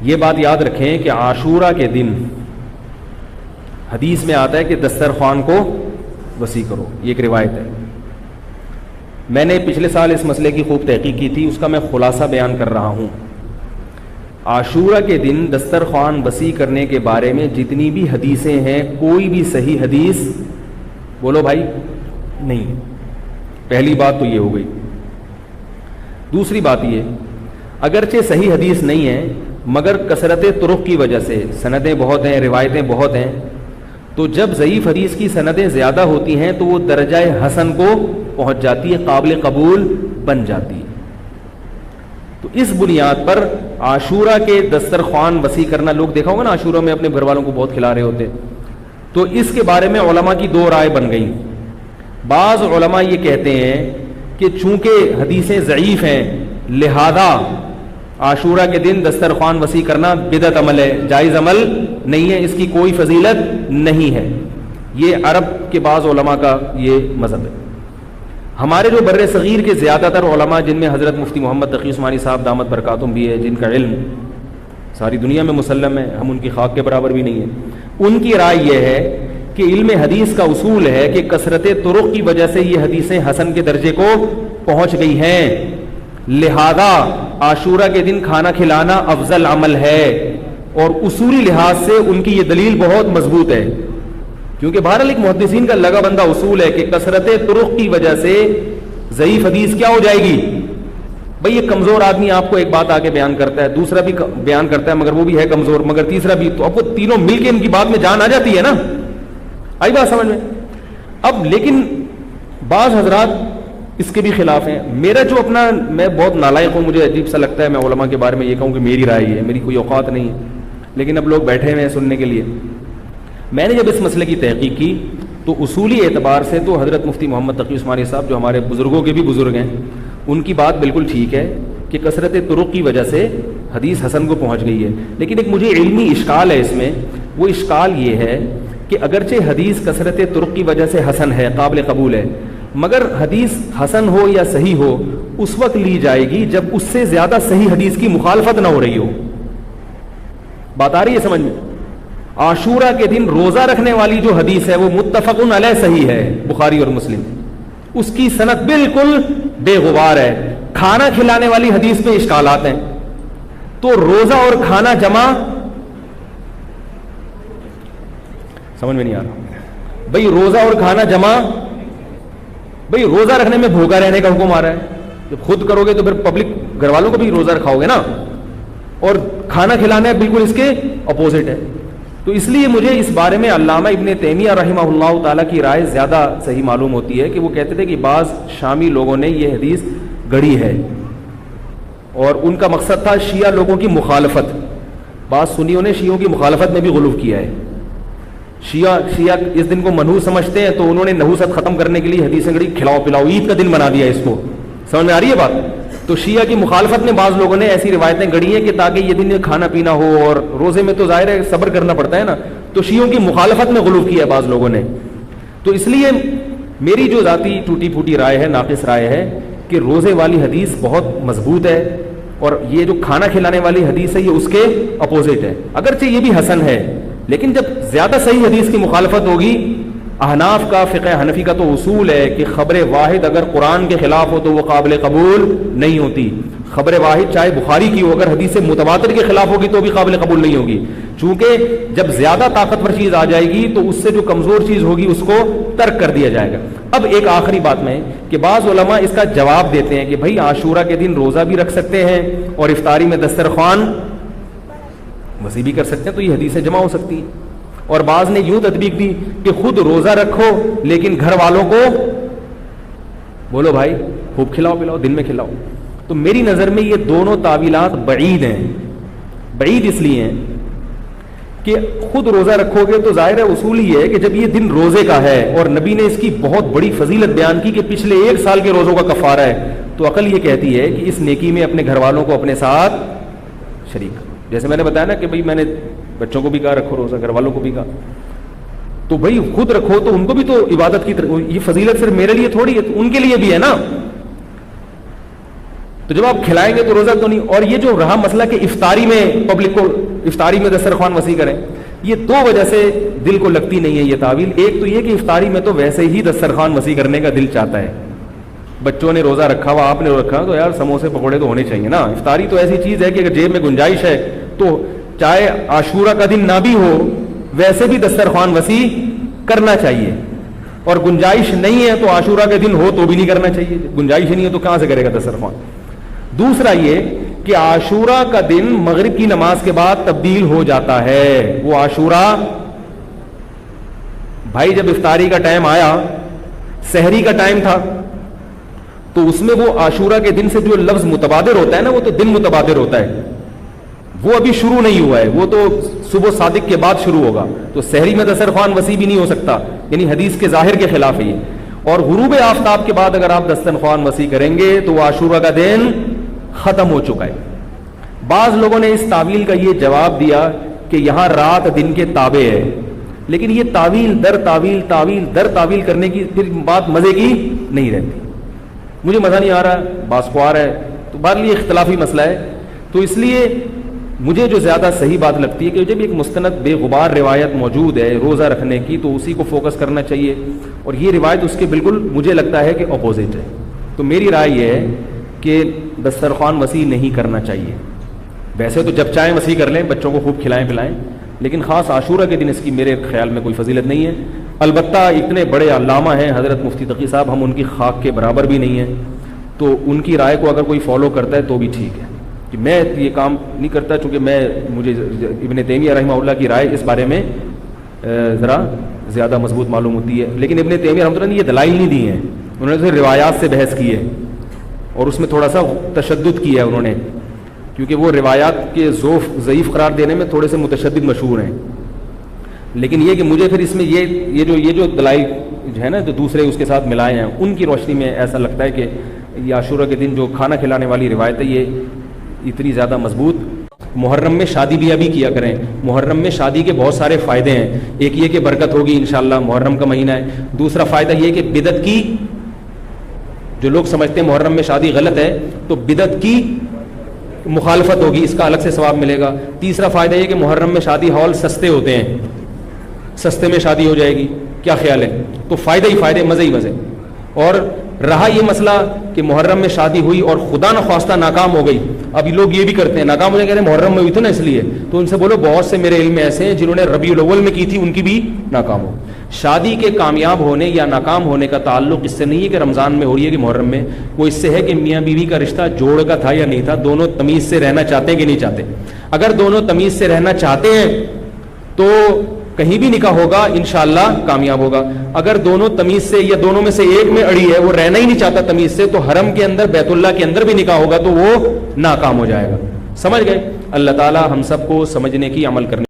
یہ بات یاد رکھیں کہ عاشورہ کے دن حدیث میں آتا ہے کہ دسترخوان کو وسیع کرو، یہ ایک روایت ہے. میں نے پچھلے سال اس مسئلے کی خوب تحقیق کی تھی، اس کا میں خلاصہ بیان کر رہا ہوں. عاشورہ کے دن دسترخوان وسیع کرنے کے بارے میں جتنی بھی حدیثیں ہیں کوئی بھی صحیح حدیث بولو بھائی نہیں. پہلی بات تو یہ ہو گئی. دوسری بات یہ، اگرچہ صحیح حدیث نہیں ہے مگر کثرت طرق کی وجہ سے سندیں بہت ہیں، روایتیں بہت ہیں، تو جب ضعیف حدیث کی سندیں زیادہ ہوتی ہیں تو وہ درجہ حسن کو پہنچ جاتی ہے، قابل قبول بن جاتی ہے. تو اس بنیاد پر عاشورہ کے دسترخوان وسیع کرنا، لوگ دیکھا ہوگا نا عاشورہ میں اپنے گھر والوں کو بہت کھلا رہے ہوتے، تو اس کے بارے میں علماء کی دو رائے بن گئی. بعض علماء یہ کہتے ہیں کہ چونکہ حدیثیں ضعیف ہیں لہذا عاشورہ کے دن دسترخوان وسیع کرنا بدعت عمل ہے، جائز عمل نہیں ہے، اس کی کوئی فضیلت نہیں ہے. یہ عرب کے بعض علماء کا یہ مذہب ہے. ہمارے جو بر صغیر کے زیادہ تر علماء، جن میں حضرت مفتی محمد تقی عثمانی صاحب دامت برکاتہم بھی ہے، جن کا علم ساری دنیا میں مسلم ہے، ہم ان کی خاک کے برابر بھی نہیں ہیں، ان کی رائے یہ ہے کہ علم حدیث کا اصول ہے کہ کثرت طرق کی وجہ سے یہ حدیثیں حسن کے درجے کو پہنچ گئی ہیں، لہذا عاشورہ کے دن کھانا کھلانا افضل عمل ہے. اور اصولی لحاظ سے ان کی یہ دلیل بہت مضبوط ہے، کیونکہ بہرحال ایک محدثین کا لگا بندہ اصول ہے کہ کثرت طرق کی وجہ سے ضعیف حدیث کیا ہو جائے گی. بھئی یہ کمزور آدمی آپ کو ایک بات آگے بیان کرتا ہے، دوسرا بھی بیان کرتا ہے مگر وہ بھی ہے کمزور، مگر تیسرا بھی، تو اب وہ تینوں مل کے ان کی بات میں جان آ جاتی ہے نا. آئی بات سمجھ میں؟ اب لیکن بعض حضرات اس کے بھی خلاف ہیں. میرا جو اپنا، میں بہت نالائق ہوں، مجھے عجیب سا لگتا ہے میں علماء کے بارے میں یہ کہوں کہ میری رائے ہے، میری کوئی اوقات نہیں ہے، لیکن اب لوگ بیٹھے ہوئے ہیں سننے کے لیے. میں نے جب اس مسئلے کی تحقیق کی تو اصولی اعتبار سے تو حضرت مفتی محمد تقی عثمانی صاحب جو ہمارے بزرگوں کے بھی بزرگ ہیں، ان کی بات بالکل ٹھیک ہے کہ کثرت طرق کی وجہ سے حدیث حسن کو پہنچ گئی ہے. لیکن ایک مجھے علمی اشکال ہے اس میں. وہ اشکال یہ ہے کہ اگرچہ حدیث کثرت طرق کی وجہ سے حسن ہے، قابل قبول ہے، مگر حدیث حسن ہو یا صحیح ہو اس وقت لی جائے گی جب اس سے زیادہ صحیح حدیث کی مخالفت نہ ہو رہی ہو. بات آ رہی ہے سمجھ میں؟ عاشورہ کے دن روزہ رکھنے والی جو حدیث ہے وہ متفق علیہ صحیح ہے، بخاری اور مسلم، اس کی سند بالکل بے غبار ہے. کھانا کھلانے والی حدیث پہ اشکالات ہیں. تو روزہ اور کھانا جمع سمجھ میں نہیں آ رہا. بھئی روزہ اور کھانا جمع، بھئی روزہ رکھنے میں بھوکا رہنے کا حکم آ رہا ہے، جب خود کرو گے تو پھر پبلک گھر والوں کو بھی روزہ رکھاؤ گے نا. اور کھانا کھلانا بالکل اس کے اپوزٹ ہے. تو اس لیے مجھے اس بارے میں علامہ ابن تیمیہ رحمہ اللہ تعالیٰ کی رائے زیادہ صحیح معلوم ہوتی ہے کہ وہ کہتے تھے کہ بعض شامی لوگوں نے یہ حدیث گڑھی ہے اور ان کا مقصد تھا شیعہ لوگوں کی مخالفت. بعض سنیوں نے شیعوں کی مخالفت میں بھی غلو کیا ہے. شیعہ اس دن کو منحوس سمجھتے ہیں تو انہوں نے نحوست ختم کرنے کے لیے حدیثیں گڑھی، کھلاؤ پلاؤ، عید کا دن بنا دیا اس کو. سمجھ میں آ رہی ہے بات؟ تو شیعہ کی مخالفت میں بعض لوگوں نے ایسی روایتیں گڑھی ہیں کہ تاکہ یہ دن کھانا پینا ہو، اور روزے میں تو ظاہر ہے صبر کرنا پڑتا ہے نا، تو شیعوں کی مخالفت میں غلو کیا ہے بعض لوگوں نے. تو اس لیے میری جو ذاتی ٹوٹی پھوٹی رائے ہے، ناقص رائے ہے کہ روزے والی حدیث بہت مضبوط ہے اور یہ جو کھانا کھلانے والی حدیث ہے یہ اس کے اپوزٹ ہے. اگرچہ یہ بھی حسن ہے لیکن جب زیادہ صحیح حدیث کی مخالفت ہوگی، احناف کا، فقہ حنفی کا تو اصول ہے کہ خبر واحد اگر قرآن کے خلاف ہو تو وہ قابل قبول نہیں ہوتی. خبر واحد چاہے بخاری کی ہو، اگر حدیث متواتر کے خلاف ہوگی تو بھی قابل قبول نہیں ہوگی، چونکہ جب زیادہ طاقتور چیز آ جائے گی تو اس سے جو کمزور چیز ہوگی اس کو ترک کر دیا جائے گا. اب ایک آخری بات میں کہ بعض علماء اس کا جواب دیتے ہیں کہ بھائی عاشورہ کے دن روزہ بھی رکھ سکتے ہیں اور افطاری میں دسترخوان وسیع بھی کر سکتے ہیں، تو یہ حدیثیں جمع ہو سکتی ہیں. اور بعض نے یوں تطبیق دی کہ خود روزہ رکھو لیکن گھر والوں کو بولو بھائی خوب کھلاؤ پلاؤ، دن میں کھلاؤ. تو میری نظر میں یہ دونوں تعویلات بعید ہیں. بعید اس لیے ہیں کہ خود روزہ رکھو گے تو ظاہر ہے اصول ہی ہے کہ جب یہ دن روزے کا ہے اور نبی نے اس کی بہت بڑی فضیلت بیان کی کہ پچھلے 1 سال کے روزوں کا کفارہ ہے، تو عقل یہ کہتی ہے کہ اس نیکی میں اپنے گھر والوں کو اپنے ساتھ شریک. جیسے میں نے بتایا نا کہ بھئی میں نے بچوں کو بھی کہا رکھو روزہ، گھر والوں کو بھی کہا، تو بھئی خود رکھو تو ان کو بھی تو عبادت کی یہ فضیلت صرف میرے لیے تھوڑی ہے، تو ان کے لیے بھی ہے نا. تو جب آپ کھلائیں گے تو روزہ تو نہیں. اور یہ جو رہا مسئلہ کہ افطاری میں پبلک کو افطاری میں دسترخوان وسیع کریں, یہ دو وجہ سے دل کو لگتی نہیں ہے یہ تعویل. ایک تو یہ کہ افطاری میں تو ویسے ہی دسترخوان وسیع کرنے کا دل چاہتا ہے. بچوں نے روزہ رکھا ہوا, آپ نے رکھا, تو یار سموسے پکوڑے تو ہونے چاہیے نا. افطاری تو ایسی چیز ہے کہ اگر جیب میں گنجائش ہے تو چاہے عاشورہ کا دن نہ بھی ہو ویسے بھی دسترخوان وسیع کرنا چاہیے. اور گنجائش نہیں ہے تو عاشورہ کے دن ہو تو بھی نہیں کرنا چاہیے. گنجائش نہیں ہے تو کہاں سے کرے گا دسترخوان. دوسرا یہ کہ عاشورہ کا دن مغرب کی نماز کے بعد تبدیل ہو جاتا ہے. وہ عاشورہ بھائی جب افطاری کا ٹائم آیا, سحری کا ٹائم تھا, تو اس میں وہ عاشورہ کے دن سے جو لفظ متبادر ہوتا ہے نا, وہ تو دن متبادر ہوتا ہے, وہ ابھی شروع نہیں ہوا ہے, وہ تو صبح صادق کے بعد شروع ہوگا. تو سحری میں دسترخوان وسیع بھی نہیں ہو سکتا, یعنی حدیث کے ظاہر کے خلاف ہے یہ. اور غروب آفتاب کے بعد اگر آپ دسترخوان وسیع کریں گے تو وہ عاشورہ کا دن ختم ہو چکا ہے. بعض لوگوں نے اس تعویل کا یہ جواب دیا کہ یہاں رات دن کے تابع ہے, لیکن یہ تعویل در تعویل تعویل در تعویل کرنے کی پھر بات مزے کی نہیں رہتی. مجھے مزہ نہیں آ رہا, بعض کو آ رہا ہے, تو بہرحال یہ اختلافی مسئلہ ہے. تو اس لیے مجھے جو زیادہ صحیح بات لگتی ہے کہ جب ایک مستند بے غبار روایت موجود ہے روزہ رکھنے کی تو اسی کو فوکس کرنا چاہیے, اور یہ روایت اس کے بالکل مجھے لگتا ہے کہ اپوزٹ ہے. تو میری رائے یہ ہے کہ دسترخوان وسیع نہیں کرنا چاہیے. ویسے تو جب چاہیں وسیع کر لیں, بچوں کو خوب کھلائیں پلائیں, لیکن خاص عاشورہ کے دن اس کی میرے خیال میں کوئی فضیلت نہیں ہے. البتہ اتنے بڑے علامہ ہیں حضرت مفتی تقی صاحب, ہم ان کی خاک کے برابر بھی نہیں ہیں, تو ان کی رائے کو اگر کوئی فالو کرتا ہے تو بھی ٹھیک ہے. کہ میں یہ کام نہیں کرتا, چونکہ مجھے ابن تیمیہ رحمہ اللہ کی رائے اس بارے میں ذرا زیادہ مضبوط معلوم ہوتی ہے. لیکن ابن تیمیہ رحمۃ اللہ نے یہ دلائل نہیں دی ہیں, انہوں نے روایات سے بحث کی ہے اور اس میں تھوڑا سا تشدد کیا ہے انہوں نے, کیونکہ وہ روایات کے ضعیف قرار دینے میں تھوڑے سے متشدد مشہور ہیں. لیکن یہ کہ مجھے پھر اس میں یہ جو دلائل ہے نا جو دوسرے اس کے ساتھ ملائے ہیں, ان کی روشنی میں ایسا لگتا ہے کہ یہ عاشورہ کے دن جو کھانا کھلانے والی روایت ہے یہ اتنی زیادہ مضبوط. محرم میں شادی بیاہ بھی کیا کریں. محرم میں شادی کے بہت سارے فائدے ہیں. ایک یہ کہ برکت ہوگی انشاءاللہ, محرم کا مہینہ ہے. دوسرا فائدہ یہ کہ بدعت کی, جو لوگ سمجھتے ہیں محرم میں شادی غلط ہے تو بدعت کی مخالفت ہوگی, اس کا الگ سے ثواب ملے گا. تیسرا فائدہ یہ کہ محرم میں شادی ہال سستے ہوتے ہیں, سستے میں شادی ہو جائے گی. کیا خیال ہے؟ تو فائدہ ہی فائدے, مزے ہی مزے. اور رہا یہ مسئلہ کہ محرم میں شادی ہوئی اور خدا نخواستہ ناکام ہو گئی, ابھی لوگ یہ بھی کرتے ہیں ناکام ہو جائے, کہتے ہیں محرم میں ہوئی تھی نا اس لیے, تو ان سے بولو بہت سے میرے علم میں ایسے ہیں جنہوں نے ربیع الاول میں کی تھی, ان کی بھی ناکام ہو. شادی کے کامیاب ہونے یا ناکام ہونے کا تعلق اس سے نہیں ہے کہ رمضان میں ہو رہی ہے کہ محرم میں, وہ اس سے ہے کہ میاں بیوی کا رشتہ جوڑ کا تھا یا نہیں تھا, دونوں تمیز سے رہنا چاہتے ہیں کہ نہیں چاہتے. اگر دونوں تمیز سے رہنا چاہتے ہیں تو کہیں بھی نکاح ہوگا انشاءاللہ کامیاب ہوگا. اگر دونوں تمیز سے یا دونوں میں سے ایک میں اڑی ہے, وہ رہنا ہی نہیں چاہتا تمیز سے, تو حرم کے اندر بیت اللہ کے اندر بھی نکاح ہوگا تو وہ ناکام ہو جائے گا. سمجھ گئے؟ اللہ تعالی ہم سب کو سمجھنے کی عمل کرنے